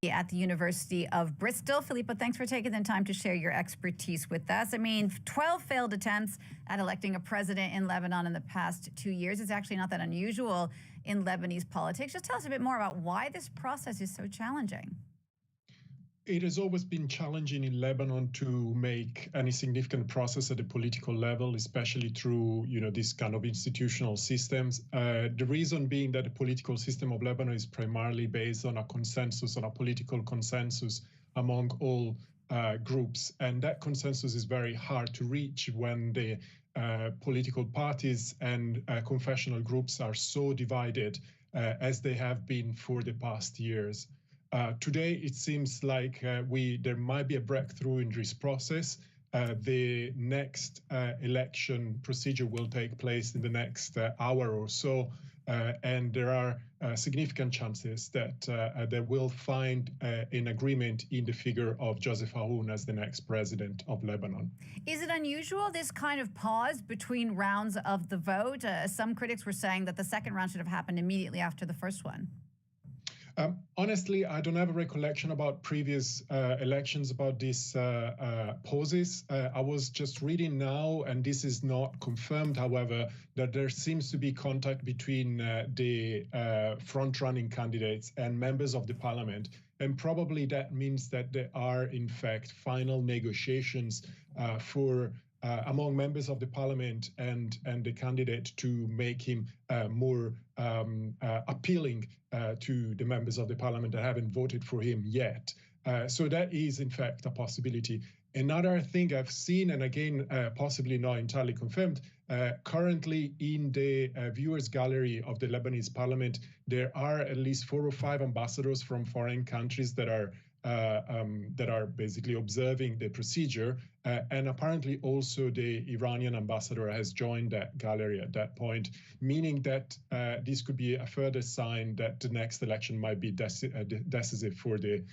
at the University of Bristol. Filippo, thanks for taking the time to share your expertise with us. I mean, 12 failed attempts at electing a president in Lebanon in the past 2 years. It's actually not that unusual in Lebanese politics. Just tell us a bit more about why this process is so challenging. It has always been challenging in Lebanon to make any significant process at the political level, especially through, this kind of institutional systems. The reason being that the political system of Lebanon is primarily based on a consensus, on a political consensus among all groups. And that consensus is very hard to reach when the political parties and confessional groups are so divided as they have been for the past years. Today, it seems like there might be a breakthrough in this process. The next election procedure will take place in the next hour or so, and there are significant chances that they will find an agreement in the figure of Joseph Aoun as the next president of Lebanon. Is it unusual, this kind of pause between rounds of the vote? Some critics were saying that the second round should have happened immediately after the first one. Honestly, I don't have a recollection about previous elections about these pauses. I was just reading now, and this is not confirmed, however, that there seems to be contact between the front-running candidates and members of the parliament. And probably that means that there are, in fact, final negotiations among members of the parliament and the candidate to make him more appealing to the members of the parliament that haven't voted for him yet. So that is, in fact, a possibility. Another thing I've seen, and again, possibly not entirely confirmed, currently in the viewers gallery of the Lebanese parliament, there are at least 4 or 5 ambassadors from foreign countries that are basically observing the procedure. And apparently also the Iranian ambassador has joined that gallery at that point, meaning that this could be a further sign that the next election might be decisive for the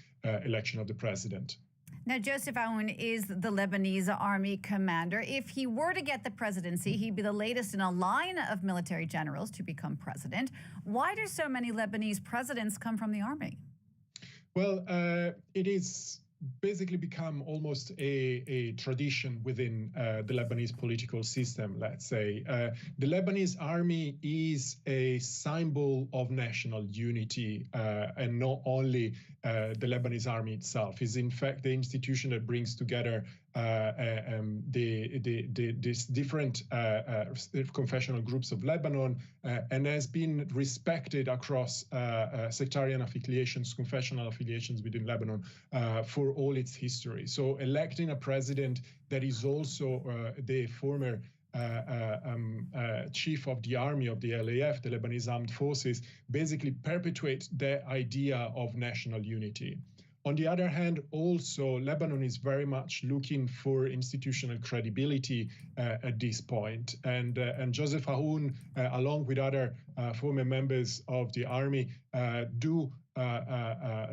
election of the president. Now, Joseph Aoun is the Lebanese army commander. If he were to get the presidency, he'd be the latest in a line of military generals to become president. Why do so many Lebanese presidents come from the army? Well, it is basically become almost a tradition within the Lebanese political system, let's say. The Lebanese army is a symbol of national unity, and not only the Lebanese army itself. Is in fact the institution that brings together these different confessional groups of Lebanon, and has been respected across sectarian affiliations, confessional affiliations within Lebanon for all its history. So electing a president that is also the former chief of the army of the LAF, the Lebanese Armed Forces, basically perpetuates the idea of national unity. On the other hand, also, Lebanon is very much looking for institutional credibility at this point. And Joseph Aoun, along with other former members of the army, do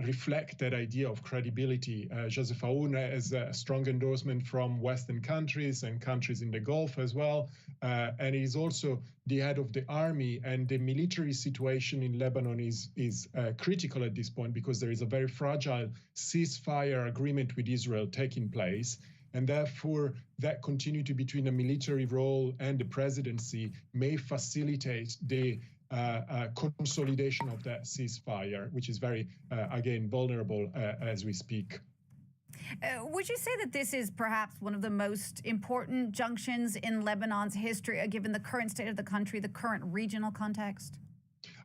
reflect that idea of credibility. Joseph Aoun has a strong endorsement from Western countries and countries in the Gulf as well. And he's also the head of the army, and the military situation in Lebanon is critical at this point because there is a very fragile ceasefire agreement with Israel taking place. And therefore, that continuity between the military role and the presidency may facilitate the consolidation of that ceasefire, which is very, again, vulnerable as we speak. Would you say that this is perhaps one of the most important junctions in Lebanon's history, given the current state of the country, the current regional context?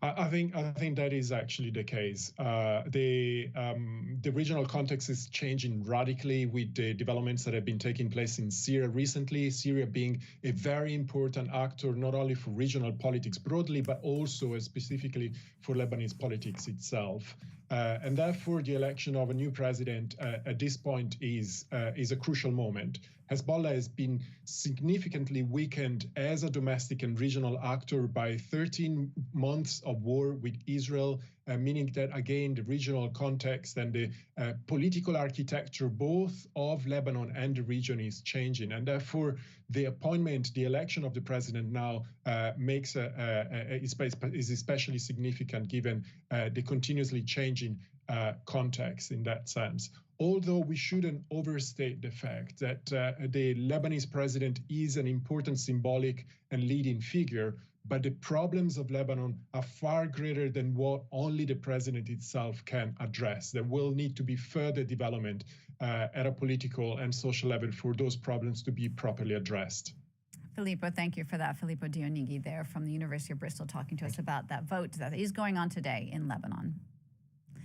I think that is actually the case. The regional context is changing radically with the developments that have been taking place in Syria recently. Syria being a very important actor, not only for regional politics broadly, but also specifically for Lebanese politics itself. And therefore, the election of a new president at this point is a crucial moment. Hezbollah has been significantly weakened as a domestic and regional actor by 13 months of war with Israel, meaning that, again, the regional context and the political architecture both of Lebanon and the region is changing. And therefore, the election of the president now is especially significant given the continuously changing context in that sense. Although we shouldn't overstate the fact that the Lebanese president is an important symbolic and leading figure, but the problems of Lebanon are far greater than what only the president itself can address. There will need to be further development at a political and social level for those problems to be properly addressed. Filippo, thank you for that. Filippo Dionigi there from the University of Bristol talking to us about that vote that is going on today in Lebanon.